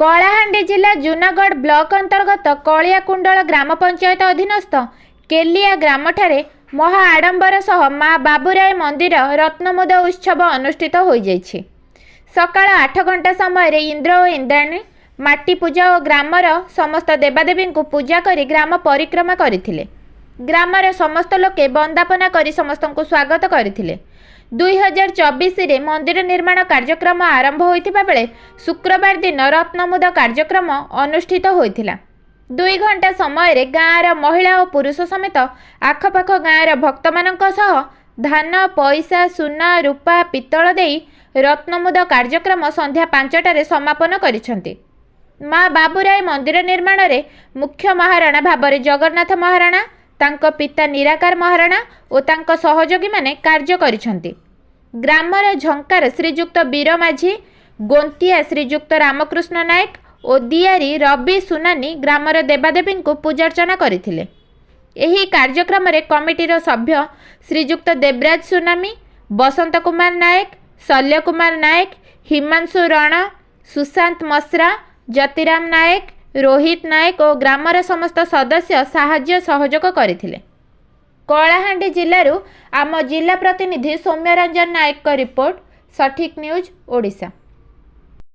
कलाहांडी जिला जूनागढ़ ब्लॉक अंतर्गत कलियाकुंडल ग्राम पंचायत अधीनस्थ केलिया ग्राम ठारे महा आडंबर सह माँ बाबूराय मंदिर रत्नमुद उत्सव अनुष्ठित हो जाइछि। सकाळ 8 घंटा समय इंद्र और इंद्राणी माटी पूजा और ग्रामर समस्त देवादेवी को पूजा करी ग्राम परिक्रमा करथिले। ग्रामर समस्त लोके वंदापना करी समस्त को स्वागत करथिले। 2024 रे मंदिर निर्माण कार्यक्रम आरंभ होइतिबा बेले शुक्रवार दिन रत्नमुद कार्यक्रम अनुष्ठित होइतिला। 2 घंटा समय गाँवर महिला और पुरुष समेत आखपाख गाँवर भक्त मानक सह धान पैसा सुना रूपा पितल देई रत्नमुद कार्यक्रम संध्या 5टारे समापन करिसंती। माँ बाबूराय मंदिर निर्माण रे मुख्य महाराणा भाବରେ जगन्नाथ महाराणा तांको पिता निराकार महाराणा और तांको सहयोगी माने कार्य करिसंती। ग्रामर झंकार श्रीजुक्त वीर माझी गोंतिया श्रीजुक्त रामकृष्ण नायक और दियारी रवि सुनानी ग्रामर देवादेवी को पूजार्चना करथिले। एही कार्यक्रम रे कमिटीर सभ्य श्रीजुक्त देवराज सुनामी बसंत कुमार नायक शल्य कुमार नायक हिमांशु रण सुशांत मसरा ज्योतिराम नायक रोहित नायक और ग्रामर समस्त सदस्य साहाय्य सहयोग करथिले। कलाहांडी जिल्लारू आम जिला प्रतिनिधि सौम्यरंजन नायक का रिपोर्ट सठिक न्यूज ओडिशा।